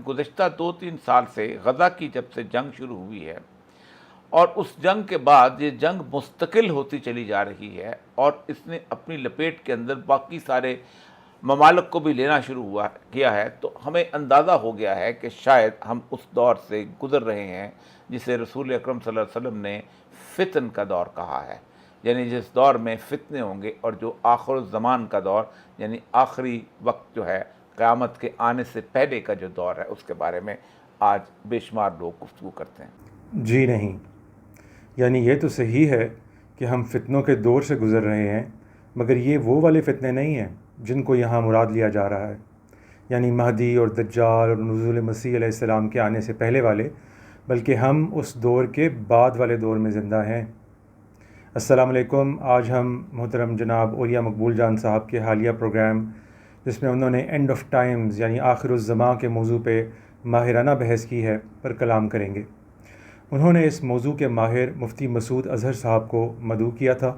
گزشتہ 2-3 سال سے غزہ کی جب سے جنگ شروع ہوئی ہے اور اس جنگ کے بعد یہ جنگ مستقل ہوتی چلی جا رہی ہے اور اس نے اپنی لپیٹ کے اندر باقی سارے ممالک کو بھی لینا شروع کیا ہے، تو ہمیں اندازہ ہو گیا ہے کہ شاید ہم اس دور سے گزر رہے ہیں جسے رسول اکرم صلی اللہ علیہ وسلم نے فتن کا دور کہا ہے، یعنی جس دور میں فتنے ہوں گے، اور جو آخر الزمان کا دور یعنی آخری وقت جو ہے، قیامت کے آنے سے پہلے کا جو دور ہے، اس کے بارے میں آج بے شمار لوگ گفتگو کرتے ہیں۔ جی نہیں، یعنی یہ تو صحیح ہے کہ ہم فتنوں کے دور سے گزر رہے ہیں، مگر یہ وہ والے فتنے نہیں ہیں جن کو یہاں مراد لیا جا رہا ہے، یعنی مہدی اور دجال اور نزول مسیح علیہ السلام کے آنے سے پہلے والے، بلکہ ہم اس دور کے بعد والے دور میں زندہ ہیں۔ السلام علیکم۔ آج ہم محترم جناب اولیاء مقبول جان صاحب کے حالیہ پروگرام، جس میں انہوں نے اینڈ آف ٹائمز یعنی آخر الزماں کے موضوع پہ ماہرانہ بحث کی ہے، پر کلام کریں گے۔ انہوں نے اس موضوع کے ماہر مفتی مسعود اظہر صاحب کو مدعو کیا تھا۔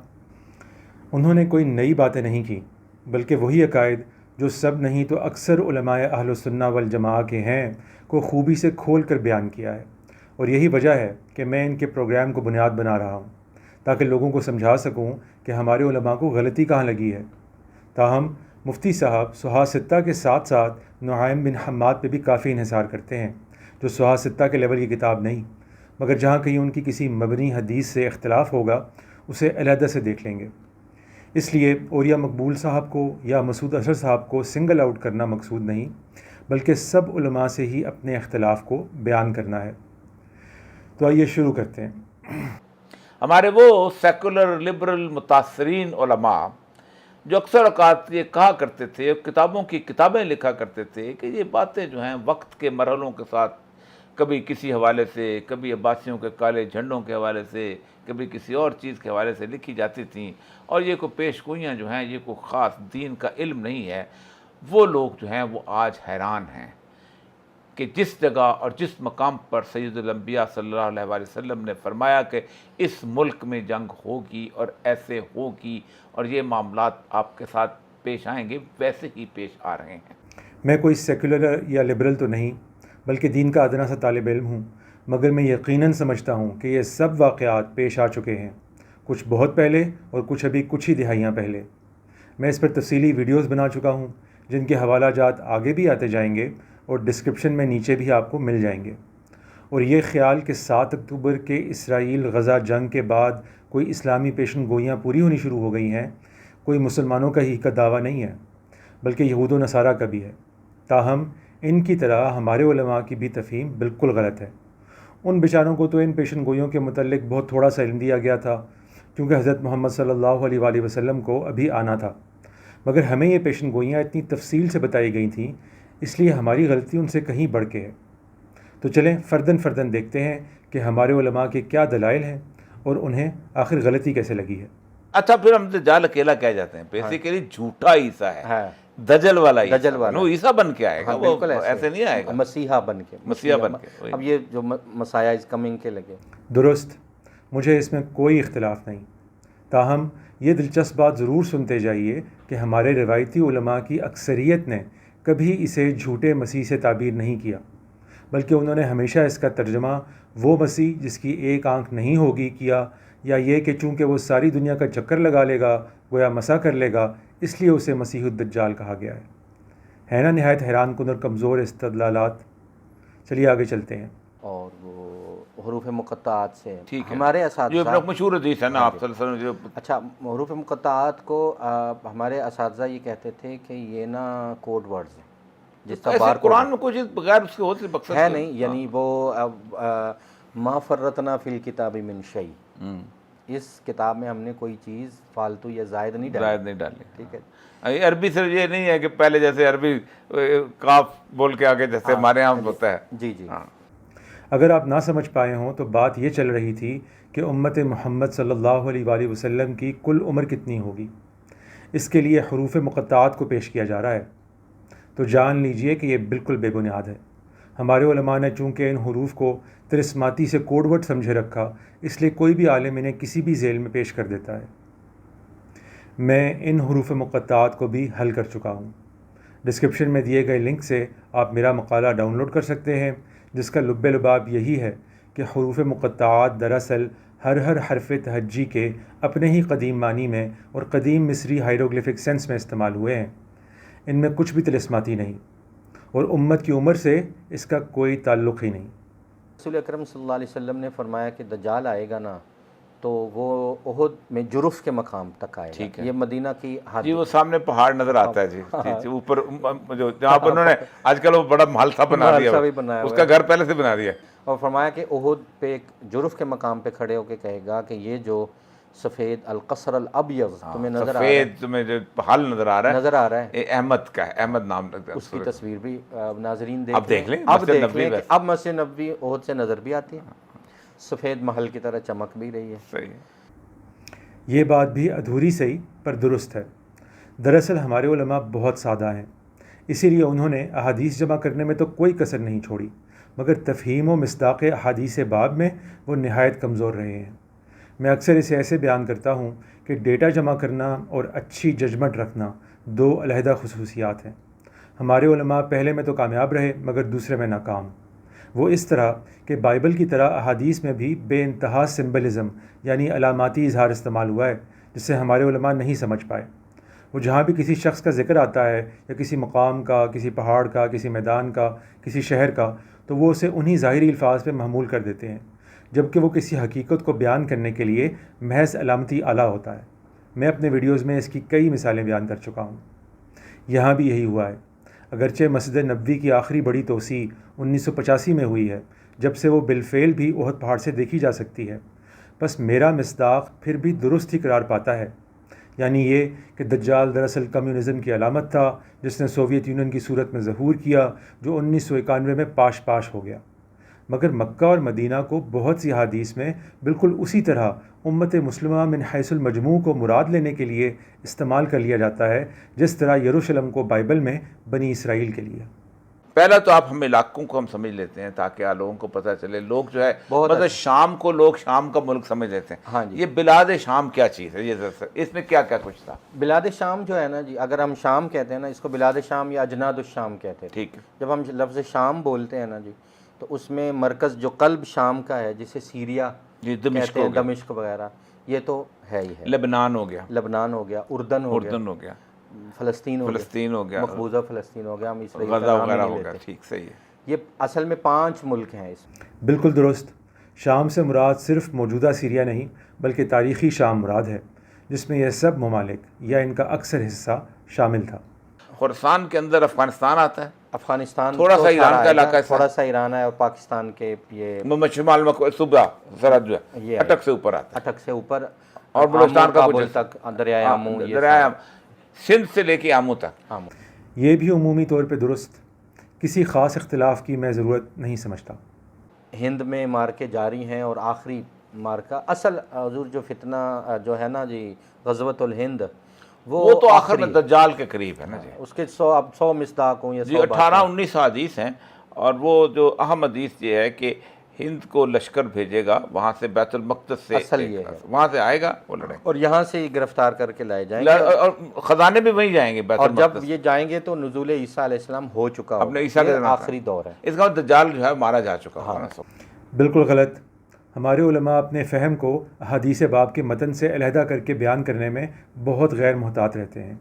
انہوں نے کوئی نئی باتیں نہیں کی، بلکہ وہی عقائد جو سب نہیں تو اکثر علماء اہل السنہ والجماعہ کے ہیں کو خوبی سے کھول کر بیان کیا ہے، اور یہی وجہ ہے کہ میں ان کے پروگرام کو بنیاد بنا رہا ہوں، تاکہ لوگوں کو سمجھا سکوں کہ ہمارے علماء کو غلطی کہاں لگی ہے۔ تاہم مفتی صاحب صحاح ستہ کے ساتھ ساتھ نعیم بن حماد پہ بھی کافی انحصار کرتے ہیں، جو صحاح ستہ کے لیول کی کتاب نہیں، مگر جہاں کہیں ان کی کسی مبنی حدیث سے اختلاف ہوگا اسے علیحدہ سے دیکھ لیں گے۔ اس لیے اولیاء مقبول صاحب کو یا مسعود اظہر صاحب کو سنگل آؤٹ کرنا مقصود نہیں، بلکہ سب علماء سے ہی اپنے اختلاف کو بیان کرنا ہے۔ تو آئیے شروع کرتے ہیں۔ ہمارے وہ سیکولر لبرل متاثرین علماء جو اکثر اوقات یہ کہا کرتے تھے، کتابوں کی کتابیں لکھا کرتے تھے کہ یہ باتیں جو ہیں وقت کے مرحلوں کے ساتھ کبھی کسی حوالے سے، کبھی عباسیوں کے کالے جھنڈوں کے حوالے سے، کبھی کسی اور چیز کے حوالے سے لکھی جاتی تھیں، اور یہ کوئی پیش گوئیاں جو ہیں، یہ کوئی خاص دین کا علم نہیں ہے، وہ لوگ جو ہیں وہ آج حیران ہیں کہ جس جگہ اور جس مقام پر سید الانبیاء صلی اللہ علیہ وسلم نے فرمایا کہ اس ملک میں جنگ ہوگی اور ایسے ہوگی اور یہ معاملات آپ کے ساتھ پیش آئیں گے، ویسے ہی پیش آ رہے ہیں۔ میں کوئی سیکولر یا لبرل تو نہیں، بلکہ دین کا ادنا سا طالب علم ہوں، مگر میں یقیناً سمجھتا ہوں کہ یہ سب واقعات پیش آ چکے ہیں، کچھ بہت پہلے اور کچھ ابھی کچھ ہی دہائیاں پہلے۔ میں اس پر تفصیلی ویڈیوز بنا چکا ہوں، جن کے حوالہ جات آگے بھی آتے جائیں گے اور ڈسکرپشن میں نیچے بھی آپ کو مل جائیں گے۔ اور یہ خیال کہ 7 اکتوبر کے اسرائیل غزہ جنگ کے بعد کوئی اسلامی پیشن گوئیاں پوری ہونی شروع ہو گئی ہیں، کوئی مسلمانوں کا ہی کا دعویٰ نہیں ہے، بلکہ یہود و نصارہ کا بھی ہے۔ تاہم ان کی طرح ہمارے علماء کی بھی تفہیم بالکل غلط ہے۔ ان بیچاروں کو تو ان پیشن گوئیوں کے متعلق بہت تھوڑا سا علم دیا گیا تھا، کیونکہ حضرت محمد صلی اللہ علیہ وآلہ وسلم کو ابھی آنا تھا، مگر ہمیں یہ پیشن گوئیاں اتنی تفصیل سے بتائی گئی تھیں، اس لیے ہماری غلطی ان سے کہیں بڑھ کے ہے۔ تو چلیں فرداً دیکھتے ہیں کہ ہمارے علماء کے کیا دلائل ہیں اور انہیں آخر غلطی کیسے لگی ہے۔ اچھا، پھر ہم دجال اکیلا کہہ جاتے ہیں، بیسیکلی جھوٹا عیسیٰ ہے، دجل والا عیسیٰ، وہ عیسیٰ بن کے آئے گا، وہ ایسے نہیں آئے گا، مسیحا بن کے، مسیحا بن کے۔ اب یہ جو مسیح از کمنگ کے لگے، درست، مجھے اس میں کوئی اختلاف نہیں۔ تاہم یہ دلچسپ بات ضرور سنتے جائیے کہ ہمارے روایتی علماء کی اکثریت نے کبھی اسے جھوٹے مسیح سے تعبیر نہیں کیا، بلکہ انہوں نے ہمیشہ اس کا ترجمہ وہ مسیح جس کی ایک آنکھ نہیں ہوگی کیا، یا یہ کہ چونکہ وہ ساری دنیا کا چکر لگا لے گا، گویا مسا کر لے گا، اس لیے اسے مسیح الدجال کہا گیا ہے نا نہایت حیران کن اور کمزور استدلالات۔ چلیے آگے چلتے ہیں۔ اور وہ حروف مقطعات سے ٹھیک ہے، ہمارے جو اساتذہ، مشہور حدیث ہے نا آپ صلی اللہ علیہ وسلم، اچھا حروف مقطعات کو ہمارے اساتذہ یہ کہتے تھے کہ یہ نا کوڈ ورڈز ہیں، جس طرح بار قرآن میں کوئی چیز بغیر اس کے ہوتی مقصد ہے نہیں، یعنی وہ ما فرطنا فی الکتاب من شیء، اس کتاب میں ہم نے کوئی چیز فالتو یا زائد نہیں ڈالی۔ ٹھیک ہے، عربی صرف یہ نہیں ہے کہ پہلے جیسے عربی کاف بول کے آگے جیسے ہمارے یہاں ہوتا ہے۔ جی جی، اگر آپ نہ سمجھ پائے ہوں تو بات یہ چل رہی تھی کہ امت محمد صلی اللہ علیہ وآلہ وسلم کی کل عمر کتنی ہوگی، اس کے لیے حروف مقطعات کو پیش کیا جا رہا ہے۔ تو جان لیجئے کہ یہ بالکل بے بنیاد ہے۔ ہمارے علماء نے چونکہ ان حروف کو طرسماتی سے کوڈ ورڈ سمجھے رکھا، اس لیے کوئی بھی عالم انہیں کسی بھی ذیل میں پیش کر دیتا ہے۔ میں ان حروف مقطعات کو بھی حل کر چکا ہوں۔ ڈسکرپشن میں دیے گئے لنک سے آپ میرا مقالہ ڈاؤن لوڈ کر سکتے ہیں، جس کا لب لباب یہی ہے کہ حروف مقطعات دراصل ہر حرف تہجی کے اپنے ہی قدیم معنی میں اور قدیم مصری ہائیروگلیفک سینس میں استعمال ہوئے ہیں۔ ان میں کچھ بھی طلسماتی نہیں، اور امت کی عمر سے اس کا کوئی تعلق ہی نہیں۔ رسول اکرم صلی اللہ علیہ وسلم نے فرمایا کہ دجال آئے گا نا تو وہ احد میں جرف کے مقام تک آئے گا۔ یہ مدینہ کی حد، جی وہ سامنے پہاڑ نظر آتا ہے جی جی اوپر جو جہاں پر انہوں نے آج کل وہ بڑا محل سا بنا دیا، اس کا گھر پہلے سے بنا دیا، اور فرمایا کہ احد پہ ایک جرف کے مقام پہ کھڑے ہو کے کہے گا کہ یہ جو سفید القصر الابیض تمہیں نظر آ رہا ہے، سفید تمہیں جو محل نظر آ رہا ہے یہ احمد کا ہے، احمد نام لگتا ہے اس کی تصویر بھی ناظرین اب دیکھ لیں، اب دیکھ لیں کہ اب مسجد نبوی احد سے نظر بھی آتی ہے، سفید محل کی طرح چمک بھی رہی ہے۔ صحیح ہے۔ یہ بات بھی ادھوری صحیح پر درست ہے۔ دراصل ہمارے علماء بہت سادہ ہیں، اسی لیے انہوں نے احادیث جمع کرنے میں تو کوئی کسر نہیں چھوڑی، مگر تفہیم و مصداق احادیث باب میں وہ نہایت کمزور رہے ہیں۔ میں اکثر اسے ایسے بیان کرتا ہوں کہ ڈیٹا جمع کرنا اور اچھی ججمنٹ رکھنا دو علیحدہ خصوصیات ہیں۔ ہمارے علماء پہلے میں تو کامیاب رہے مگر دوسرے میں ناکام۔ وہ اس طرح کہ بائبل کی طرح احادیث میں بھی بے انتہا سمبلزم یعنی علاماتی اظہار استعمال ہوا ہے، جسے ہمارے علماء نہیں سمجھ پائے۔ وہ جہاں بھی کسی شخص کا ذکر آتا ہے یا کسی مقام کا، کسی پہاڑ کا، کسی میدان کا، کسی شہر کا، تو وہ اسے انہی ظاہری الفاظ پہ محمول کر دیتے ہیں، جبکہ وہ کسی حقیقت کو بیان کرنے کے لیے محض علامتی آلہ ہوتا ہے۔ میں اپنے ویڈیوز میں اس کی کئی مثالیں بیان کر چکا ہوں۔ یہاں بھی یہی ہوا ہے، اگرچہ مسجد نبوی کی آخری بڑی توسیع 1985 میں ہوئی ہے، جب سے وہ بالفعل بھی احد پہاڑ سے دیکھی جا سکتی ہے، بس میرا مصداق پھر بھی درست ہی قرار پاتا ہے، یعنی یہ کہ دجال دراصل کمیونزم کی علامت تھا جس نے سوویت یونین کی صورت میں ظہور کیا، جو 1991 میں پاش ہو گیا۔ مگر مکہ اور مدینہ کو بہت سی احادیث میں بالکل اسی طرح امت مسلمہ من حیث المجموع کو مراد لینے کے لیے استعمال کر لیا جاتا ہے، جس طرح یروشلم کو بائبل میں بنی اسرائیل کے لیے۔ پہلا تو آپ ہم علاقوں کو ہم سمجھ لیتے ہیں تاکہ لوگوں کو پتہ چلے، لوگ جو ہے مطلب شام کو لوگ شام کا ملک سمجھ لیتے ہیں۔ ہاں جی، یہ بلاد شام کیا چیز ہے، یہ اس میں کیا کیا کچھ تھا؟ بلاد شام جو ہے نا جی، اگر ہم شام کہتے ہیں نا، اس کو بلاد شام یا اجناد الشام کہتے ہیں۔ ٹھیک ہے، جب ہم لفظ شام بولتے ہیں نا جی، تو اس میں مرکز جو قلب شام کا ہے، جسے سیریا جی کہتے ہیں، دمشق وغیرہ، یہ تو ہے ہی ہے۔ لبنان ہو گیا، لبنان ہو گیا، اردن ہو گیا، فلسطین ہو گیا، مقبوضہ فلسطین ہو گیا، ہم اسرائیل غزہ وغیرہ ہو گیا۔ ٹھیک، صحیح ہے۔ یہ اصل میں 5 ملک ہیں اس میں۔ بالکل درست۔ شام سے مراد صرف موجودہ سیریا نہیں بلکہ تاریخی شام مراد ہے، جس میں یہ سب ممالک یا ان کا اکثر حصہ شامل تھا۔ خراسان کے اندر افغانستان آتا ہے، افغانستان تھوڑا سا ایران کا علاقہ ہے، تھوڑا سا ایران ہے، اور پاکستان کے یہ شمال میں صوبہ سرحد جو ہے اٹک سے اوپر آتا ہے، اٹک سے اوپر، اور بلوچستان کا کابل تک، دریائے آمو، دریائے سندھ سے لے کے آمو تک۔ یہ بھی عمومی طور پہ درست، کسی خاص اختلاف کی میں ضرورت نہیں سمجھتا۔ ہند میں مارکے جاری ہیں، اور آخری مارکہ اصل حضور جو فتنہ جو ہے نا جی، غزوۃ الہند، وہ تو آخر میں دجال کے قریب ہے نا جی، اس کے 100 مصداق ہوں یا 100 18-19 حدیث ہیں، اور وہ جو اہم حدیث یہ ہے کہ ہند کو لشکر بھیجے گا، وہاں سے بیت المقدس سے اصل یہ ہے، وہاں سے آئے گا وہ لڑے، اور یہاں سے گرفتار کر کے لائے جائیں گے، اور خزانے بھی وہیں جائیں گے بیت اور المقدس۔ جب یہ جائیں گے تو نزول عیسیٰ علیہ السلام ہو چکا ہوگا، اپنے عیسیٰ کے آخری دور ہے، اس کا دجال جو ہے مارا جا چکا ہوگا۔ بالکل غلط۔ ہمارے علماء اپنے فہم کو حدیث باب کے متن سے علیحدہ کر کے بیان کرنے میں بہت غیر محتاط رہتے ہیں۔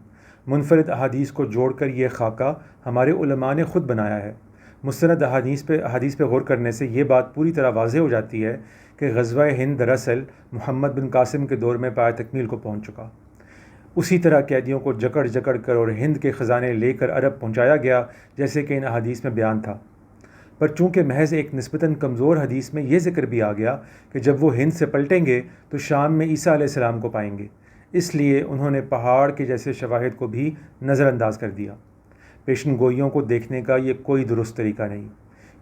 منفرد احادیث کو جوڑ کر یہ خاکہ ہمارے علماء نے خود بنایا ہے۔ مستند احادیث پہ غور کرنے سے یہ بات پوری طرح واضح ہو جاتی ہے کہ غزوہ ہند دراصل محمد بن قاسم کے دور میں پایہ تکمیل کو پہنچ چکا۔ اسی طرح قیدیوں کو جکڑ کر اور ہند کے خزانے لے کر عرب پہنچایا گیا، جیسے کہ ان احادیث میں بیان تھا۔ پر چونکہ محض ایک نسبتاً کمزور حدیث میں یہ ذکر بھی آ گیا کہ جب وہ ہند سے پلٹیں گے تو شام میں عیسیٰ علیہ السلام کو پائیں گے، اس لیے انہوں نے پہاڑ کے جیسے شواہد کو بھی نظر انداز کر دیا۔ پیشن گوئیوں کو دیکھنے کا یہ کوئی درست طریقہ نہیں،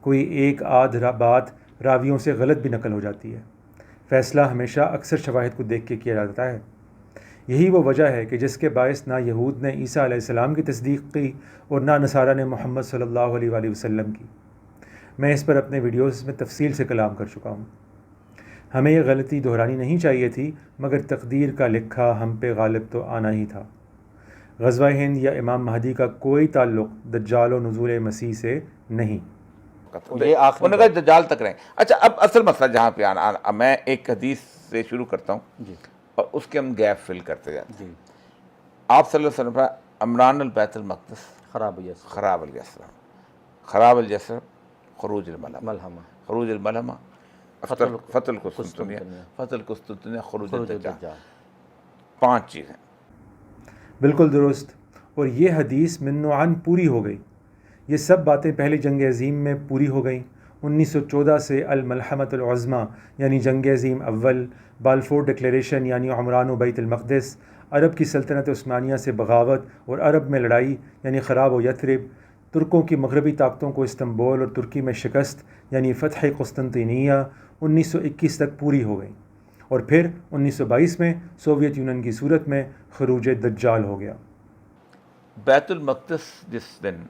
کوئی ایک آدھ بات راویوں سے غلط بھی نقل ہو جاتی ہے۔ فیصلہ ہمیشہ اکثر شواہد کو دیکھ کے کیا جاتا ہے۔ یہی وہ وجہ ہے کہ جس کے باعث نہ یہود نے عیسیٰ علیہ السلام کی تصدیق کی اور نہ نصارہ نے محمد صلی اللہ علیہ وآلہ وسلم کی۔ میں اس پر اپنے ویڈیوز میں تفصیل سے کلام کر چکا ہوں۔ ہمیں یہ غلطی دہرانی نہیں چاہیے تھی، مگر تقدیر کا لکھا ہم پہ غالب تو آنا ہی تھا۔ غزوہ ہند یا امام مہدی کا کوئی تعلق دجال و نزول مسیح سے نہیں۔ یہ آخری انہوں نے کہا دجال تک رہیں۔ اچھا اب اصل مسئلہ جہاں پہ آنا، میں ایک حدیث سے شروع کرتا ہوں جی اور اس کے ہم گیپ فل کرتے جاتے ہیں۔ جی آپ صلی اللہ علیہ وسلم عمران البیت المقدس خراب یس خراب الجسر، خراب الجسر، خروج الملحمہ، ملحمہ، خروج الملحمہ، فتح القسطنطنیہ، فتح القسطنطنیہ، خروج الدجال، 5 چیزیں۔ بالکل درست، اور یہ حدیث من و عن پوری ہو گئی۔ یہ سب باتیں پہلی جنگ عظیم میں پوری ہو گئیں۔ 1914 سے الملحمۃ العظمیٰ یعنی جنگ عظیم اول، بالفور ڈکلیریشن یعنی عمران و بیت المقدس، عرب کی سلطنت عثمانیہ سے بغاوت اور عرب میں لڑائی یعنی خراب و یثرب، ترکوں کی مغربی طاقتوں کو استنبول اور ترکی میں شکست یعنی فتح قسطنطنیہ 1921 تک پوری ہو گئی، اور پھر 1922 میں سوویت یونین کی صورت میں خروج دجال ہو گیا۔ بیت المقدس جس دن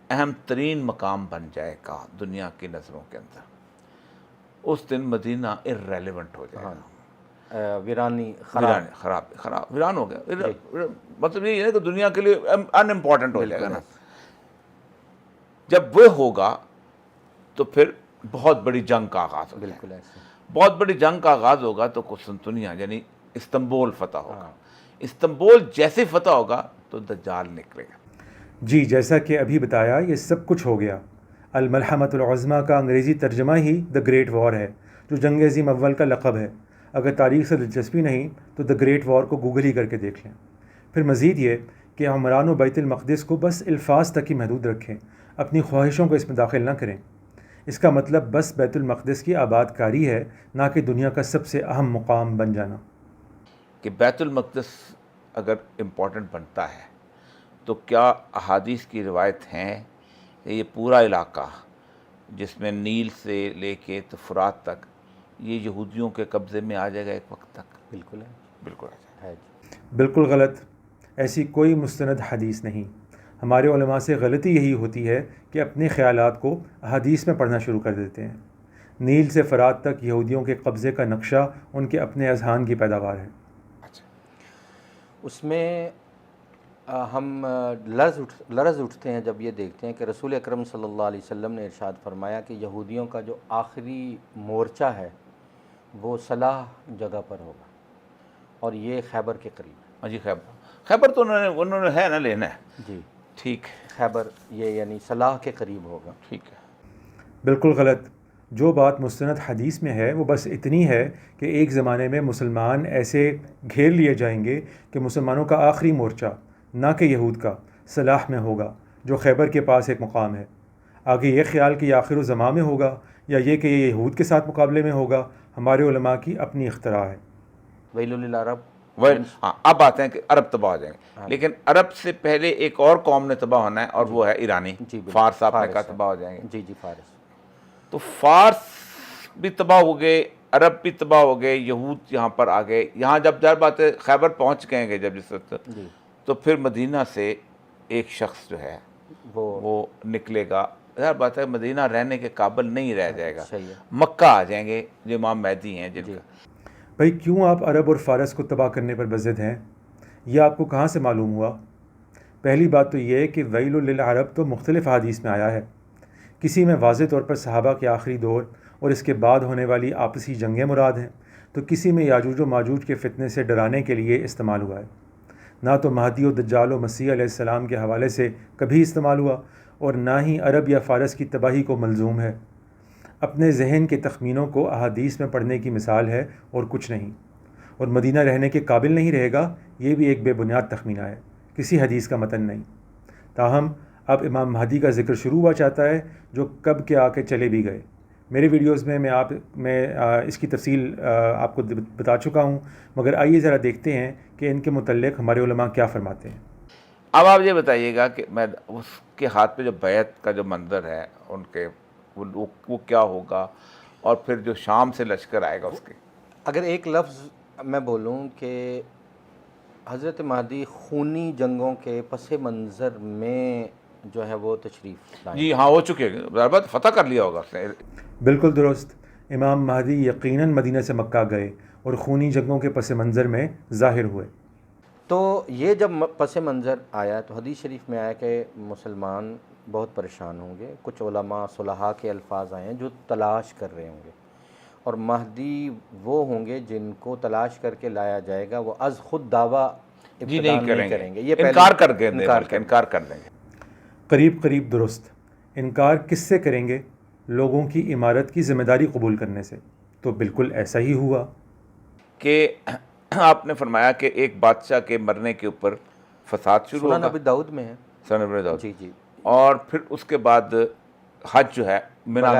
اہم ترین مقام بن جائے گا دنیا کی نظروں کے اندر، اس دن مدینہ ارریلیونٹ ہو جائے گا، ویرانی ویران ہو گیا۔ مطلب یہ ہے کہ دنیا کے لیے ان امپورٹنٹ ہو جائے گا نا۔ جب وہ ہوگا تو پھر بہت بڑی جنگ کا آغاز ہوگا، بالکل ایسے بہت بڑی جنگ کا آغاز ہوگا تو قسطنطنیہ یعنی استنبول فتح ہوگا۔ استنبول جیسے فتح ہوگا تو دجال نکلے گا۔ جی، جیسا کہ ابھی بتایا یہ سب کچھ ہو گیا۔ الملحمۃ العظمیٰ کا انگریزی ترجمہ ہی دا گریٹ وار ہے، جو جنگ عظیم اول کا لقب ہے۔ اگر تاریخ سے دلچسپی نہیں تو دا گریٹ وار کو گوگل ہی کر کے دیکھ لیں۔ پھر مزید یہ کہ عمران و بیت المقدس کو بس الفاظ تک ہی محدود رکھیں، اپنی خواہشوں کو اس میں داخل نہ کریں۔ اس کا مطلب بس بیت المقدس کی آباد کاری ہے، نہ کہ دنیا کا سب سے اہم مقام بن جانا۔ کہ بیت المقدس اگر امپورٹنٹ بنتا ہے تو کیا احادیث کی روایت ہیں کہ یہ پورا علاقہ جس میں نیل سے لے کے تو فرات تک یہ یہودیوں کے قبضے میں آ جائے گا ایک وقت تک؟ بالکل ہے، بالکل آ جائے گا۔ ہے جی۔ بالکل غلط، ایسی کوئی مستند حدیث نہیں۔ ہمارے علماء سے غلطی یہی ہوتی ہے کہ اپنے خیالات کو احادیث میں پڑھنا شروع کر دیتے ہیں۔ نیل سے فرات تک یہودیوں کے قبضے کا نقشہ ان کے اپنے اذہان کی پیداوار ہے۔ اچھا، اس میں ہم لرز اٹھتے ہیں جب یہ دیکھتے ہیں کہ رسول اکرم صلی اللہ علیہ وسلم نے ارشاد فرمایا کہ یہودیوں کا جو آخری مورچہ ہے وہ صلاح جگہ پر ہوگا، اور یہ خیبر کے قریب ہے۔ ہاں جی، خیبر تو انہوں نے ہے نا لینا ہے۔ جی، ٹھیک، خیبر یہ یعنی صلاح کے قریب ہوگا۔ ٹھیک ہے۔ بالکل غلط۔ جو بات مستند حدیث میں ہے وہ بس اتنی ہے کہ ایک زمانے میں مسلمان ایسے گھیر لیے جائیں گے کہ مسلمانوں کا آخری مورچہ نہ کہ یہود کا صلاح میں ہوگا، جو خیبر کے پاس ایک مقام ہے۔ آگے یہ خیال کہ یہ آخر الزمان میں ہوگا یا یہ کہ یہ یہود کے ساتھ مقابلے میں ہوگا، ہمارے علماء کی اپنی اختراع ہے۔ ویل للعرب، ہاں، اب آتے ہیں کہ عرب تباہ ہو جائیں گے، لیکن عرب سے پہلے ایک اور قوم نے تباہ ہونا ہے، اور وہ ہے ایرانی۔ جی بالکل، فارس آپ نے کہا تباہ ہو جائیں گے۔ جی جی، فارس۔ تو فارس بھی تباہ ہو گئے، عرب بھی تباہ ہو گئے، یہود یہاں پر آ گئے۔ یہاں جب ظاہر بات ہے خیبر پہنچ گئے گے جب جس وقت، جی، تو پھر مدینہ سے ایک شخص جو ہے وہ نکلے گا۔ ظاہر بات ہے مدینہ رہنے کے قابل نہیں رہ جائے گا، صحیح ہے۔ مکہ آ جائیں گے جو امام مہدی ہیں جن جی، کا۔ بھائی کیوں آپ عرب اور فارس کو تباہ کرنے پر بضد ہیں؟ یہ آپ کو کہاں سے معلوم ہوا؟ پہلی بات تو یہ کہ ویل للعرب تو مختلف حدیث میں آیا ہے۔ کسی میں واضح طور پر صحابہ کے آخری دور اور اس کے بعد ہونے والی آپسی جنگیں مراد ہیں، تو کسی میں یاجوج و ماجوج کے فتنے سے ڈرانے کے لیے استعمال ہوا ہے۔ نہ تو مہدی و دجال و مسیح علیہ السلام کے حوالے سے کبھی استعمال ہوا، اور نہ ہی عرب یا فارس کی تباہی کو ملزوم ہے۔ اپنے ذہن کے تخمینوں کو احادیث میں پڑھنے کی مثال ہے اور کچھ نہیں۔ اور مدینہ رہنے کے قابل نہیں رہے گا، یہ بھی ایک بے بنیاد تخمینہ ہے، کسی حدیث کا متن نہیں۔ تاہم اب امام مہدی کا ذکر شروع ہوا چاہتا ہے، جو کب کے آ کے چلے بھی گئے۔ میرے ویڈیوز میں میں اس کی تفصیل آپ کو بتا چکا ہوں، مگر آئیے ذرا دیکھتے ہیں کہ ان کے متعلق ہمارے علماء کیا فرماتے ہیں۔ اب آپ یہ بتائیے گا کہ میں اس کے ہاتھ پہ جو بیعت کا جو منظر ہے ان کے، وہ کیا ہوگا، اور پھر جو شام سے لشکر آئے گا اس کے۔ اگر ایک لفظ میں بولوں کہ حضرت مہدی خونی جنگوں کے پس منظر میں جو ہے وہ تشریف لائیں۔ جی ہاں، ہو چکے ہیں، ضربت فتح کر لیا ہوگا اس نے۔ بالکل درست۔ امام مہدی یقیناً مدینہ سے مکہ گئے اور خونی جنگوں کے پس منظر میں ظاہر ہوئے۔ تو یہ جب پس منظر آیا تو حدیث شریف میں آیا کہ مسلمان بہت پریشان ہوں گے. کچھ علماء صلحاء کے الفاظ آئے ہیں جو تلاش کر رہے ہوں گے، اور مہدی وہ ہوں گے جن کو تلاش کر کے لایا جائے گا، وہ از خود دعویٰ جی ابتداء نہیں کریں گے، یہ پہلے انکار کر کے انکار کر دیں گے. قریب قریب درست. انکار کس سے کریں گے؟ لوگوں کی عمارت کی ذمہ داری قبول کرنے سے. تو بالکل ایسا ہی ہوا کہ آپ نے فرمایا کہ ایک بادشاہ کے مرنے کے اوپر فساد شروع سنن ہوگا. ابی داؤد میں ہے. سنن ابی داؤد. جی اور پھر اس کے بعد حج جو ہے مینا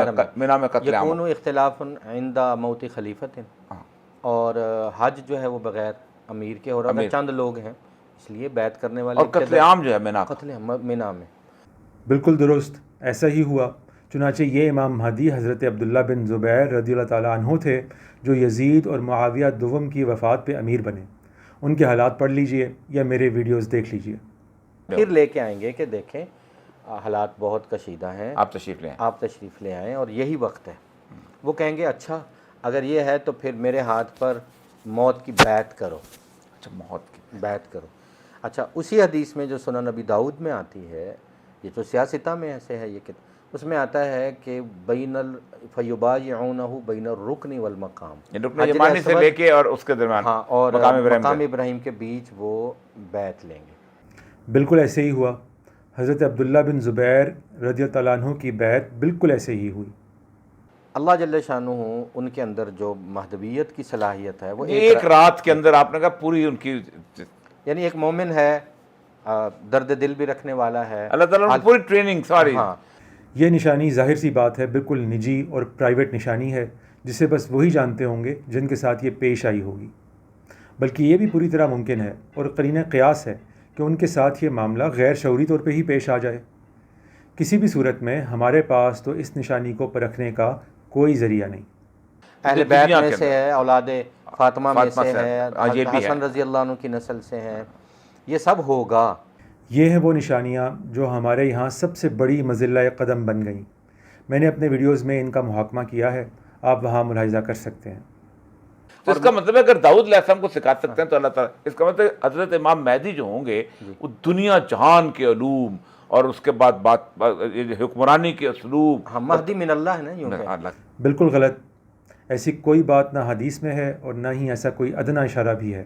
میں قتل عام. یکون اختلاف عند موت خلیفۃ، اور حج جو ہے وہ بغیر امیر کے ہو رہا تھا، چند لوگ ہیں اس لیے بیعت کرنے والے. اور قتل عام جو ہے مینا میں. بالکل درست ایسا ہی ہوا. چنانچہ یہ امام مہدی حضرت عبداللہ بن زبیر رضی اللہ تعالیٰ عنہ تھے جو یزید اور معاویہ دوم کی وفات پہ امیر بنے. ان کے حالات پڑھ لیجئے یا میرے ویڈیوز دیکھ لیجئے. پھر لے کے آئیں گے کہ دیکھیں حالات بہت کشیدہ ہیں، آپ تشریف لے آئیں اور یہی وقت ہے. وہ کہیں گے اچھا اگر یہ ہے تو پھر میرے ہاتھ پر موت کی بیعت کرو. اچھا موت کی بیعت کرو. اچھا اسی حدیث میں جو سنن نبی داؤد میں آتی ہے، یہ تو سیاستہ میں ایسے ہے، یہ اس میں آتا ہے کہ بین فیبایعونہ بین الرکن والمقام، رکن یمانی سے لے کے اور اس کے درمیان اور مقام ابراہیم کے بیچ وہ بیعت لیں گے. بالکل ایسے ہی ہوا. حضرت عبداللہ بن زبیر رضی اللہ تعالیٰ عنہ کی بیعت بالکل ایسے ہی ہوئی. اللہ جل شانہ ان کے اندر جو مہدویت کی صلاحیت ہے وہ ایک رات کے اندر آپ نے کہا پوری ان کی، یعنی ایک مومن ہے، درد دل بھی رکھنے والا ہے، اللہ تعالیٰ نے پوری ٹریننگ ساری. یہ نشانی ظاہر سی بات ہے بالکل نجی اور پرائیویٹ نشانی ہے جسے بس وہی جانتے ہوں گے جن کے ساتھ یہ پیش آئی ہوگی. بلکہ یہ بھی پوری طرح ممکن ہے اور قرینہ قیاس ہے کہ ان کے ساتھ یہ معاملہ غیر شعوری طور پہ ہی پیش آ جائے. کسی بھی صورت میں ہمارے پاس تو اس نشانی کو پرکھنے کا کوئی ذریعہ نہیں. اہل بیت میں سے ہے، اولاد فاطمہ میں سے ہے، حسن رضی اللہ عنہ کی نسل سے ہیں، یہ سب ہوگا. یہ ہیں وہ نشانیاں جو ہمارے یہاں سب سے بڑی مذلہ قدم بن گئیں. میں نے اپنے ویڈیوز میں ان کا محاکمہ کیا ہے، آپ وہاں ملاحظہ کر سکتے ہیں. تو اس کا مطلب ہے اگر داؤد علیہ السلام کو سکھا سکتے ہیں تو اللہ تعالیٰ، اس کا مطلب حضرت امام مہدی جو ہوں گے وہ دنیا جہان کے علوم اور اس کے بعد حکمرانی کے اسلوب. مہدی من اللہ ہے نا، یوں کہ بالکل غلط. ایسی کوئی بات نہ حدیث میں ہے اور نہ ہی ایسا کوئی ادنیٰ اشارہ بھی ہے،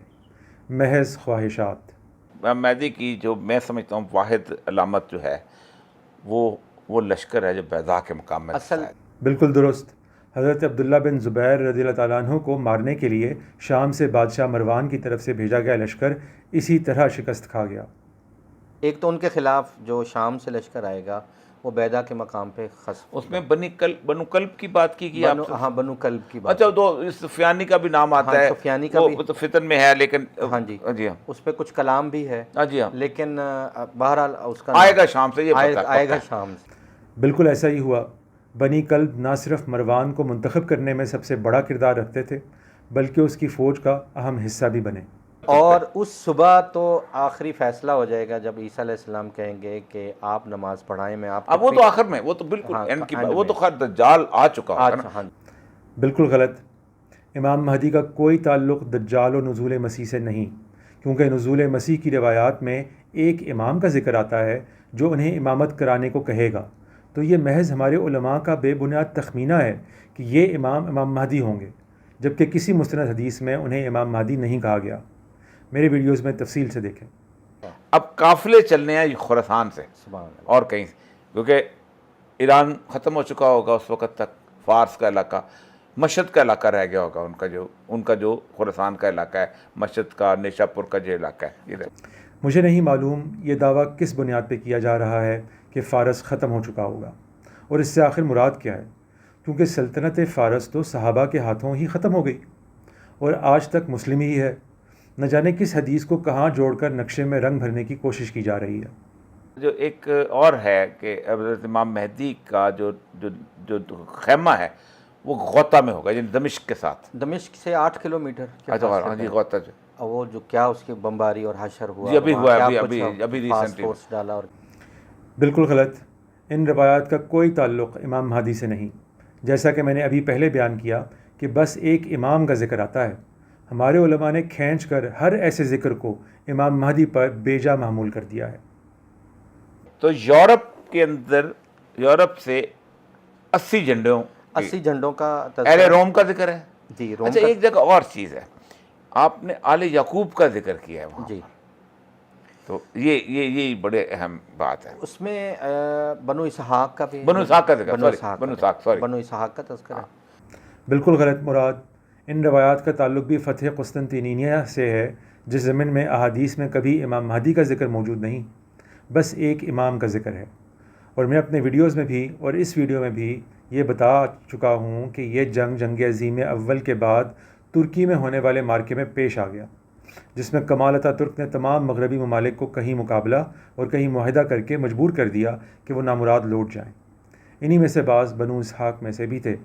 محض خواہشات. امام مہدی کی جو میں سمجھتا ہوں واحد علامت جو ہے وہ لشکر ہے جو بیضا کے مقام میں اصل. بالکل درست. حضرت عبداللہ بن زبیر رضی اللہ تعالیٰ عنہ کو مارنے کے لیے شام سے بادشاہ مروان کی طرف سے بھیجا گیا لشکر اسی طرح شکست کھا گیا. ایک تو ان کے خلاف جو شام سے لشکر آئے گا وہ بیدا کے مقام پہ اس میں بنو کلب کی بات کی گئی. ہاں بنو کلب کی بات. اچھا تو سفیانی کا بھی نام آتا ہے، سفیانی کا بھی تو فتن میں ہے لیکن ہاں جی اس پہ کچھ کلام بھی ہے. جی ہاں، لیکن بہرحال اس کا آئے گا شام سے، یہ آئے گا شام سے. بالکل ایسا ہی ہوا. بنی کلب نہ صرف مروان کو منتخب کرنے میں سب سے بڑا کردار رکھتے تھے بلکہ اس کی فوج کا اہم حصہ بھی بنے. اور اس صبح تو آخری فیصلہ ہو جائے گا جب عیسیٰ علیہ السلام کہیں گے کہ آپ نماز پڑھائیں. میں آپ اب وہ تو آخر میں، وہ تو بالکل وہ تو خیر دجال آ چکا ہے. بالکل غلط. امام مہدی کا کوئی تعلق دجال و نزول مسیح سے نہیں، کیونکہ نزول مسیح کی روایات میں ایک امام کا ذکر آتا ہے جو انہیں امامت کرانے کو کہے گا. تو یہ محض ہمارے علماء کا بے بنیاد تخمینہ ہے کہ یہ امام مہدی ہوں گے، جبکہ کسی مستند حدیث میں انہیں امام مہدی نہیں کہا گیا. میرے ویڈیوز میں تفصیل سے دیکھیں. اب قافلے چلنے ہیں خراسان سے اور کہیں سے، کیونکہ ایران ختم ہو چکا ہوگا اس وقت تک. فارس کا علاقہ، مشہد کا علاقہ رہ گیا ہوگا ان کا جو خراسان کا علاقہ ہے، مشہد کا، نیشا پور کا جو علاقہ ہے. مجھے نہیں معلوم یہ دعویٰ کس بنیاد پہ کیا جا رہا ہے کہ فارس ختم ہو چکا ہوگا، اور اس سے آخر مراد کیا ہے، کیونکہ سلطنت فارس تو صحابہ کے ہاتھوں ہی ختم ہو گئی اور آج تک مسلم ہی ہے. نہ جانے کس حدیث کو کہاں جوڑ کر نقشے میں رنگ بھرنے کی کوشش کی جا رہی ہے. جو ایک اور ہے کہ حضرت امام مہدی کا جو خیمہ ہے وہ غوطہ میں ہوگا، یعنی دمشق کے ساتھ. دمشق سے 8 کلومیٹر. ہاں جی غوطہ جو وہ جو کیا اس کی بمباری اور حشر ہوا جی ابھی ہوا ہے، ابھی ریسنٹلی ڈالا. اور بالکل غلط. ان روایات کا کوئی تعلق امام مہدی سے نہیں. جیسا کہ میں نے ابھی پہلے بیان کیا کہ بس ایک امام کا ذکر آتا ہے، ہمارے علماء نے کھینچ کر ہر ایسے ذکر کو امام مہدی پر بیجا معمول کر دیا ہے۔ تو یورپ کے اندر یورپ سے 80 جھنڈوں 80 جھنڈوں کا اہل روم کا ذکر ہے۔ جی روم اچھا کا ایک جگہ اور چیز ہے، آپ نے آل یعقوب کا ذکر کیا ہے وہاں، جی تو یہ بڑے اہم بات ہے۔ اس میں بنو اسحاق کا بھی بنو اسحاق کا ذکر، بنو اسحاق بنو اسحاق، سوری، بنو اسحاق کا تذکرہ ہے۔ بالکل غلط مراد، ان روایات کا تعلق بھی فتح قسطنطینیہ سے ہے، جس ضمن میں احادیث میں کبھی امام مہدی کا ذکر موجود نہیں، بس ایک امام کا ذکر ہے۔ اور میں اپنے ویڈیوز میں بھی اور اس ویڈیو میں بھی یہ بتا چکا ہوں کہ یہ جنگ عظیم اول کے بعد ترکی میں ہونے والے مارکے میں پیش آ گیا، جس میں کمال اتاترک نے تمام مغربی ممالک کو کہیں مقابلہ اور کہیں معاہدہ کر کے مجبور کر دیا کہ وہ نامراد لوٹ جائیں۔ انہی میں سے بعض بنو اسحاق میں سے بھی تھے۔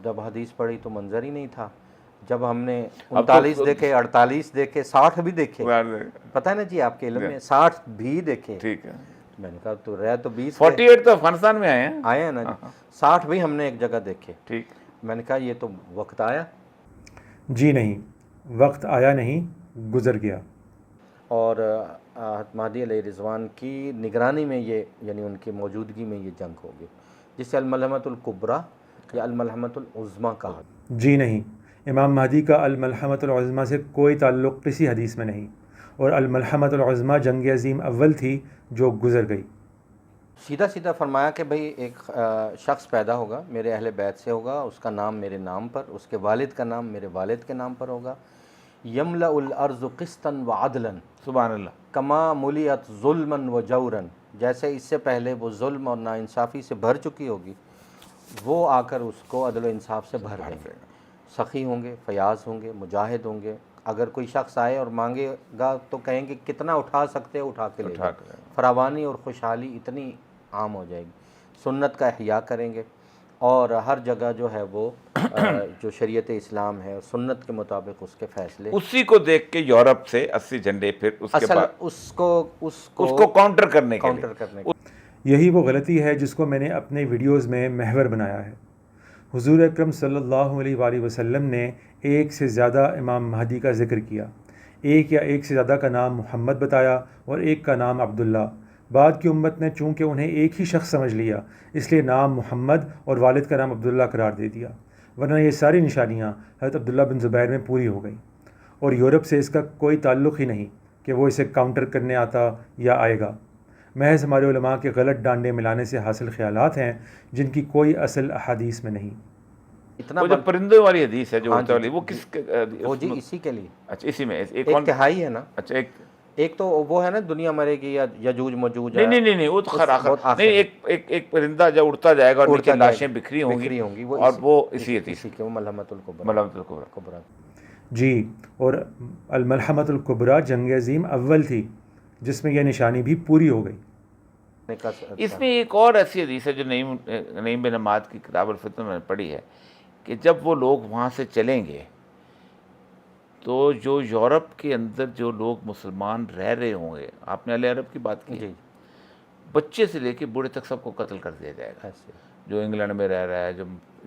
جب حدیث پڑھی تو منظر ہی نہیں تھا، جب ہم نے 39 دیکھے، 48 دیکھے، 60 بھی دیکھے، پتہ ہے نا جی آپ کے علم میں 60 بھی دیکھے، ٹھیک ہے، میں نے کہا تو رہ تو 20 48 تو افغانستان میں آئے ہیں، آئے ہیں نا جی، 60 بھی ہم نے ایک جگہ دیکھے۔ ٹھیک، میں نے کہا یہ تو وقت آیا، جی نہیں، وقت آیا نہیں، گزر گیا۔ اور مہدی علیہ رضوان کی نگرانی میں یہ یعنی ان کی موجودگی میں یہ جنگ ہوگی، جسے الملحمۃ الکبریٰ یا الملحمۃ العظمیٰ کہا۔ جی نہیں، امام مہدی کا الملحمۃ العظمیٰ سے کوئی تعلق کسی حدیث میں نہیں، اور الملحمۃ العظمیٰ جنگ عظیم اول تھی جو گزر گئی۔ سیدھا سیدھا فرمایا کہ بھئی ایک شخص پیدا ہوگا، میرے اہل بیت سے ہوگا، اس کا نام میرے نام پر، اس کے والد کا نام میرے والد کے نام پر ہوگا، یملأ الارض قسطا وعدلا سبحان اللہ، کما ملیت ظلما و جورا، جیسے اس سے پہلے وہ ظلم اور ناانصافی سے بھر چکی ہوگی، وہ آ کر اس کو عدل و انصاف سے بھر دیں گے۔ سخی ہوں گے، فیاض ہوں گے، مجاہد ہوں گے، اگر کوئی شخص آئے اور مانگے گا تو کہیں گے کتنا اٹھا سکتے اٹھا کے لے جاؤ۔ فراوانی اور خوشحالی اتنی عام ہو جائے گی، سنت کا احیاء کریں گے، اور ہر جگہ جو ہے وہ جو شریعت اسلام ہے سنت کے مطابق اس کے فیصلے، اسی کو دیکھ کے یورپ سے 80 جھنڈے پھر اس کے اصل بعد اس کو کاؤنٹر کرنے کے کاؤنٹر لیے، کرنے کے یہی وہ غلطی ہے جس کو میں نے اپنے ویڈیوز میں محور بنایا ہے۔ حضور اکرم صلی اللہ علیہ وآلہ وسلم نے ایک سے زیادہ امام مہدی کا ذکر کیا، ایک یا ایک سے زیادہ کا نام محمد بتایا اور ایک کا نام عبداللہ۔ بعد کی امت نے چونکہ انہیں ایک ہی شخص سمجھ لیا، اس لیے نام محمد اور والد کا نام عبداللہ قرار دے دیا، ورنہ یہ ساری نشانیاں حضرت عبداللہ بن زبیر میں پوری ہو گئیں، اور یورپ سے اس کا کوئی تعلق ہی نہیں کہ وہ اسے کاؤنٹر کرنے آتا یا آئے گا۔ محض ہمارے علماء کے غلط ڈانڈے ملانے سے حاصل خیالات ہیں جن کی کوئی اصل احادیث میں نہیں۔ اتنا وہ جو پرندوں والی حدیث ہے جو ہاں اڑتے والی، وہ کس وہ جی اسی کے لیے اچھا اسی میں ایک ایک تہائی ہے نا، اچھا ایک تو وہ ہے نا دنیا مرے گی یا یجوج مجوج، نہیں وہ تو خیر آخر نہیں، ایک پرندہ جب اڑتا جائے گا اور نیچے لاشیں بکھری ہوں گی اور وہ اسی حدیث کے ملحمۃ الکبریٰ ملحمۃ الکبریٰ۔ جی، اور الملحمۃ الکبریٰ جنگ عظیم اول تھی جس میں یہ نشانی بھی پوری ہو گئی۔ اس میں ایک اور ایسی حدیث ہے جو نعیم بن حماد کی کتاب الفتن میں نے پڑھی ہے کہ جب وہ لوگ وہاں سے چلیں گے تو جو یورپ کے اندر جو لوگ مسلمان رہ رہے ہوں گے، آپ نے اہل عرب کی بات کی، بچے سے لے کے بوڑھے تک سب کو قتل کر دیا جائے گا، جو انگلینڈ میں رہ رہا ہے،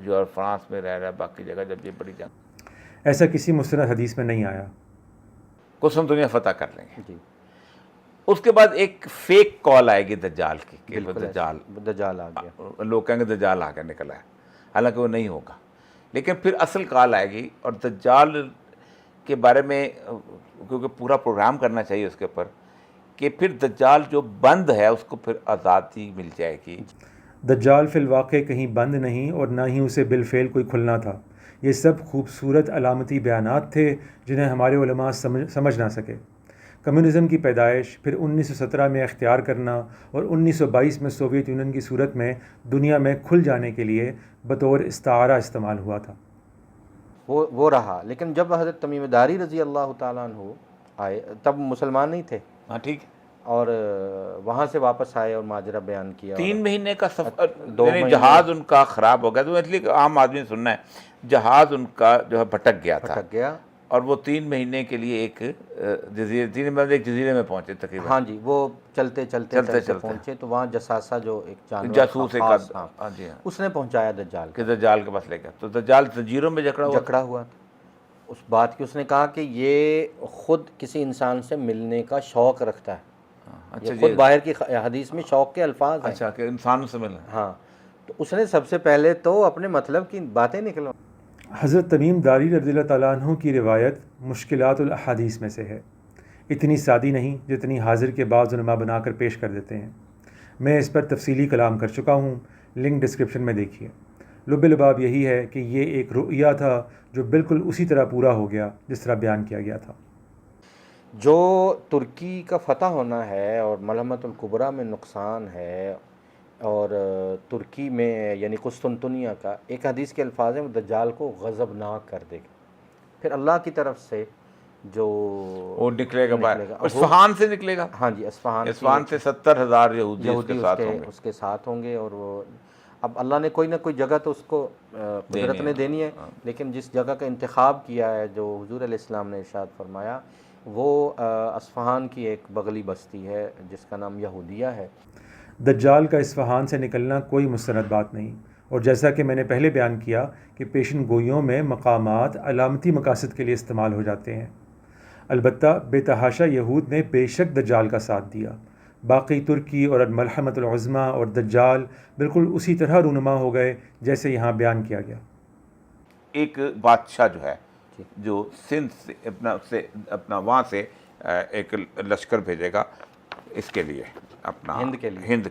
جو فرانس میں رہ رہا ہے، باقی جگہ جب یہ بڑی جنگ، ایسا کسی مستند حدیث میں نہیں آیا۔ قسم دنیا فتح کر لیں گے۔ اس کے بعد ایک فیک کال آئے گی دجال کی کہ دجال آ گیا، لوگ کہیں گے دجال آ کے نکلا ہے، حالانکہ وہ نہیں ہوگا، لیکن پھر اصل کال آئے گی، اور دجال کے بارے میں کیونکہ پورا پروگرام کرنا چاہیے اس کے اوپر کہ پھر دجال جو بند ہے اس کو پھر آزادی مل جائے گی۔ دجال فی الواقع کہیں بند نہیں اور نہ ہی اسے بالفعل کوئی کھلنا تھا۔ یہ سب خوبصورت علامتی بیانات تھے جنہیں ہمارے علماء سمجھ نہ سکے۔ کمیونزم کی پیدائش، پھر 1917 میں اختیار کرنا اور 1922 میں سوویت یونین کی صورت میں دنیا میں کھل جانے کے لیے بطور استعارہ استعمال ہوا تھا۔ وہ رہا، لیکن جب حضرت تمیم داری رضی اللہ تعالیٰ عنہ آئے تب مسلمان نہیں تھے، ہاں ٹھیک، اور وہاں سے واپس آئے اور ماجرہ بیان کیا۔ 3 مہینے کا سفر، یعنی جہاز ان کا خراب ہو گیا، تو اس لیے عام آدمی نے سننا ہے جہاز ان کا جو ہے بھٹک گیا، اور وہ 3 مہینے کے لیے ایک جزیرے میں پہنچے تقریباً۔ ہاں جی، وہ چلتے پہنچے تو وہاں جساسہ جو ایک جاسوس اس نے پہنچایا دجال کہ دجال کے پاس لے گیا، تو دجال زنجیروں میں جکڑا ہوا تھا، اس بات کی اس نے کہا کہ یہ خود کسی انسان سے ملنے کا شوق رکھتا ہے، اچھا یہ خود باہر کی حدیث میں شوق کے الفاظ ہیں۔ اچھا کہ انسانوں سے ملنا۔ ہاں، تو اس نے سب سے پہلے تو اپنے مطلب کی باتیں نکلوا۔ حضرت تمیم داری رضی اللہ تعالیٰ عنہ کی روایت مشکلات الاحادیث میں سے ہے، اتنی سادی نہیں جتنی حاضر کے بعض علماء بنا کر پیش کر دیتے ہیں۔ میں اس پر تفصیلی کلام کر چکا ہوں، لنک ڈسکرپشن میں دیکھیے۔ لب لباب یہی ہے کہ یہ ایک رؤیا تھا جو بالکل اسی طرح پورا ہو گیا جس طرح بیان کیا گیا تھا۔ جو ترکی کا فتح ہونا ہے اور ملحمۃ الکبریٰ میں نقصان ہے، اور ترکی میں یعنی قسطنطنیہ کا، ایک حدیث کے الفاظ ہیں، وہ دجال کو غضبناک کر دے گا۔ پھر اللہ کی طرف سے جو وہ نکلے گا باہر، نکلے گا، اصفہان سے نکلے گا۔ ہاں جی، اصفہان سے 70,000 یہودی اس کے ساتھ ہوں گے۔ اس کے ساتھ ہوں گے، اور وہ اب اللہ نے کوئی نہ کوئی جگہ تو اس کو قدرت نے دینی ہے، لیکن جس جگہ کا انتخاب کیا ہے، جو حضور علیہ السلام نے ارشاد فرمایا، وہ اصفہان کی ایک بغلی بستی ہے جس کا نام یہودیہ ہے۔ دجال کا اصفہان سے نکلنا کوئی مستند بات نہیں، اور جیسا کہ میں نے پہلے بیان کیا کہ پیشن گوئیوں میں مقامات علامتی مقاصد کے لیے استعمال ہو جاتے ہیں۔ البتہ بے تحاشا یہود نے بے شک دجال کا ساتھ دیا، باقی ترکی اور الملحمۃ العظمیٰ اور دجال بالکل اسی طرح رونما ہو گئے جیسے یہاں بیان کیا گیا۔ ایک بادشاہ جو ہے جو سندھ سے اپنا وہاں سے ایک لشکر بھیجے گا اس کے لیے، اپنا ہند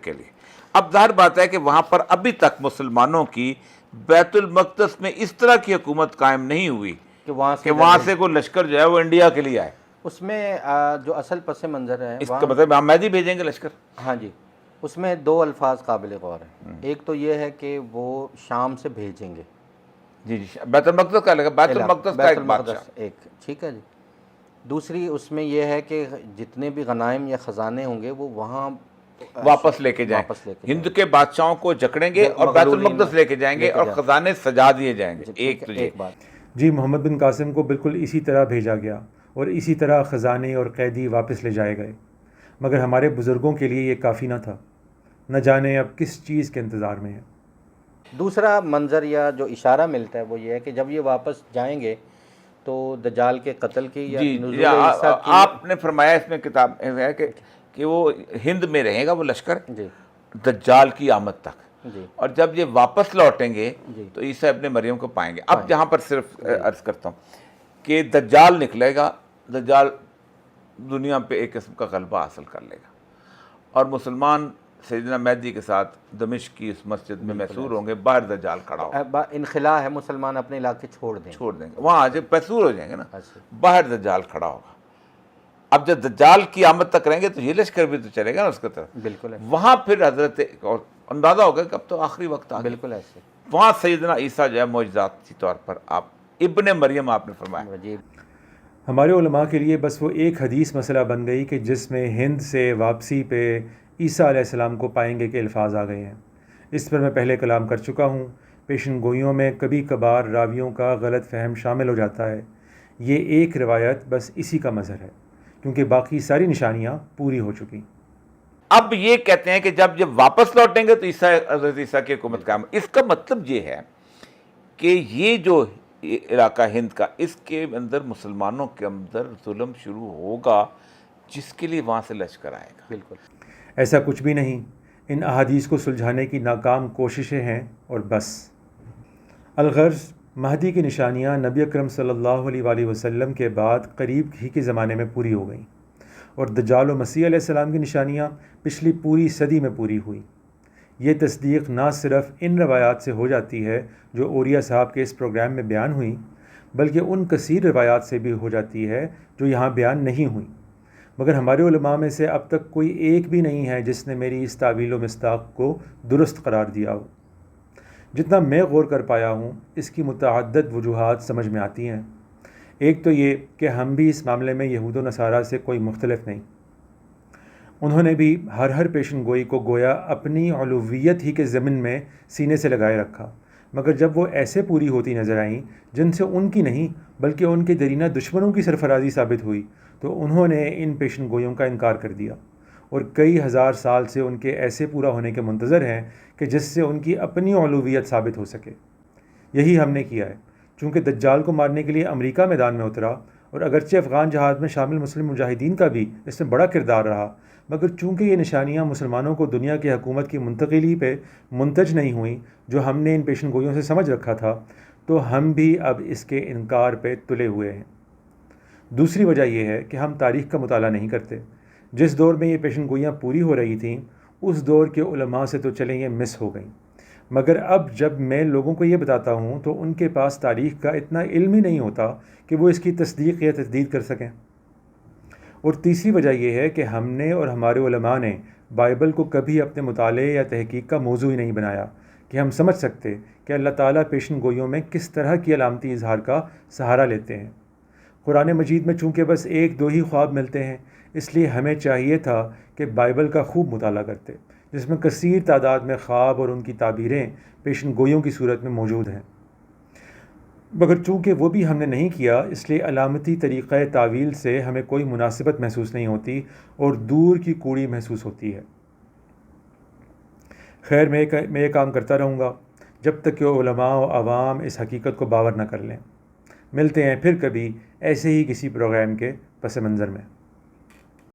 کے لیے۔ اب ظاہر بات ہے کہ وہاں پر ابھی تک مسلمانوں کی بیت المقدس میں اس طرح کی حکومت قائم نہیں ہوئی کہ وہاں سے کوئی لشکر جو ہے وہ انڈیا کے لیے آئے۔ اس میں جو اصل پس منظر ہے، اس کا مطلب ہم مہدی بھیجیں گے لشکر۔ ہاں جی، اس میں دو الفاظ قابل غور ہیں۔ ایک تو یہ ہے کہ وہ شام سے بھیجیں گے، جی جی، بیت المقدس کا لگا، بیت المقدس کا ایک بادشاہ ایک، ٹھیک ہے جی۔ دوسری اس میں یہ ہے کہ جتنے بھی غنائم یا خزانے ہوں گے وہ وہاں واپس لے کے جائیں، ہند کے بادشاہوں کو جکڑیں گے اور بیت المقدس لے کے جائیں گے اور خزانے سجا دیے جائیں گے۔ ایک بات جی، محمد بن قاسم کو بالکل اسی طرح بھیجا گیا اور اسی طرح خزانے اور قیدی واپس لے جائے گئے، مگر ہمارے بزرگوں کے لیے یہ کافی نہ تھا، نہ جانے اب کس چیز کے انتظار میں ہے۔ دوسرا منظر یا جو اشارہ ملتا ہے وہ یہ ہے کہ جب یہ واپس جائیں گے تو دجال کے قتل کی یا نزول عیسیٰ کی، آپ نے فرمایا اس میں کتاب ہے کہ وہ ہند میں رہے گا وہ لشکر جی دجال کی آمد تک، جی، اور جب یہ واپس لوٹیں گے تو عیسیٰ ابن مریم کو پائیں گے۔ اب جہاں پر صرف عرض کرتا ہوں کہ دجال نکلے گا، دجال دنیا پہ ایک قسم کا غلبہ حاصل کر لے گا، اور مسلمان سیدنا مہدی کے ساتھ دمشق کی اس مسجد میں محصور ہوں گے، باہر دجال کھڑا ہوگا۔ انخلا ہے، مسلمان اپنے علاقے چھوڑ دیں گے، وہاں آ جائے محصور ہو جائیں گے نا، باہر دجال کھڑا ہوگا۔ اب جب دجال کی آمد تک رہیں گے تو یہ لشکر بھی تو چلے گا نا اس کی طرف، بالکل وہاں پھر حضرت اور اندازہ ہوگا کہ اب تو آخری وقت آ گیا، بالکل ایسے وہاں سیدنا عیسیٰ جو ہے معجزاتی طور پر آپ ابن مریم آپ نے فرمایا۔ ہمارے علماء کے لیے بس وہ ایک حدیث مسئلہ بن گئی کہ جس میں ہند سے واپسی پہ عیسیٰ علیہ السلام کو پائیں گے کہ الفاظ آ گئے ہیں۔ اس پر میں پہلے کلام کر چکا ہوں۔ پیشن گوئیوں میں کبھی کبھار راویوں کا غلط فہم شامل ہو جاتا ہے۔ یہ ایک روایت بس اسی کا مظہر ہے، کیونکہ باقی ساری نشانیاں پوری ہو چکی۔ اب یہ کہتے ہیں کہ جب واپس لوٹیں گے تو حضرت عیسیٰ کی حکومت قائم۔ اس کا مطلب یہ ہے کہ یہ جو علاقہ ہند کا، اس کے اندر مسلمانوں کے اندر ظلم شروع ہوگا، جس کے لیے وہاں سے لشکر آئے گا۔ بالکل ایسا کچھ بھی نہیں، ان احادیث کو سلجھانے کی ناکام کوششیں ہیں اور بس۔ الغرض مہدی کی نشانیاں نبی اکرم صلی اللہ علیہ وآلہ وسلم کے بعد قریب ہی کے زمانے میں پوری ہو گئیں، اور دجال و مسیح علیہ السلام کی نشانیاں پچھلی پوری صدی میں پوری ہوئی۔ یہ تصدیق نہ صرف ان روایات سے ہو جاتی ہے جو اوریہ صاحب کے اس پروگرام میں بیان ہوئیں، بلکہ ان کثیر روایات سے بھی ہو جاتی ہے جو یہاں بیان نہیں ہوئیں، مگر ہمارے علماء میں سے اب تک کوئی ایک بھی نہیں ہے جس نے میری اس تعویل و مصداق کو درست قرار دیا ہو۔ جتنا میں غور کر پایا ہوں، اس کی متعدد وجوہات سمجھ میں آتی ہیں۔ ایک تو یہ کہ ہم بھی اس معاملے میں یہود و نصارہ سے کوئی مختلف نہیں۔ انہوں نے بھی ہر پیشن گوئی کو گویا اپنی علویت ہی کے ضمن میں سینے سے لگائے رکھا، مگر جب وہ ایسے پوری ہوتی نظر آئیں جن سے ان کی نہیں بلکہ ان کے درینہ دشمنوں کی سرفرازی ثابت ہوئی، تو انہوں نے ان پیشن گوئیوں کا انکار کر دیا، اور کئی ہزار سال سے ان کے ایسے پورا ہونے کے منتظر ہیں کہ جس سے ان کی اپنی علویت ثابت ہو سکے۔ یہی ہم نے کیا ہے، چونکہ دجال کو مارنے کے لیے امریکہ میدان میں اترا، اور اگرچہ افغان جہاد میں شامل مسلم مجاہدین کا بھی اس میں بڑا کردار رہا، مگر چونکہ یہ نشانیاں مسلمانوں کو دنیا کی حکومت کی منتقلی پہ منتج نہیں ہوئیں جو ہم نے ان پیشن گوئیوں سے سمجھ رکھا تھا، تو ہم بھی اب اس کے انکار پہ تلے ہوئے ہیں۔ دوسری وجہ یہ ہے کہ ہم تاریخ کا مطالعہ نہیں کرتے۔ جس دور میں یہ پیشن گوئیاں پوری ہو رہی تھیں، اس دور کے علماء سے تو چلیں یہ مس ہو گئیں، مگر اب جب میں لوگوں کو یہ بتاتا ہوں تو ان کے پاس تاریخ کا اتنا علم ہی نہیں ہوتا کہ وہ اس کی تصدیق یا تجدید کر سکیں۔ اور تیسری وجہ یہ ہے کہ ہم نے اور ہمارے علماء نے بائبل کو کبھی اپنے مطالعے یا تحقیق کا موضوع ہی نہیں بنایا کہ ہم سمجھ سکتے کہ اللہ تعالیٰ پیشن گوئیوں میں کس طرح کی علامتی اظہار کا سہارا لیتے ہیں۔ قرآن مجید میں چونکہ بس ایک دو ہی خواب ملتے ہیں، اس لیے ہمیں چاہیے تھا کہ بائبل کا خوب مطالعہ کرتے، جس میں کثیر تعداد میں خواب اور ان کی تعبیریں پیشن گوئیوں کی صورت میں موجود ہیں، مگر چونکہ وہ بھی ہم نے نہیں کیا، اس لیے علامتی طریقہ تعویل سے ہمیں کوئی مناسبت محسوس نہیں ہوتی اور دور کی کوڑی محسوس ہوتی ہے۔ خیر، میں یہ کام کرتا رہوں گا جب تک کہ علماء و عوام اس حقیقت کو باور نہ کر لیں۔ ملتے ہیں پھر کبھی ایسے ہی کسی پروگرام کے پس منظر میں۔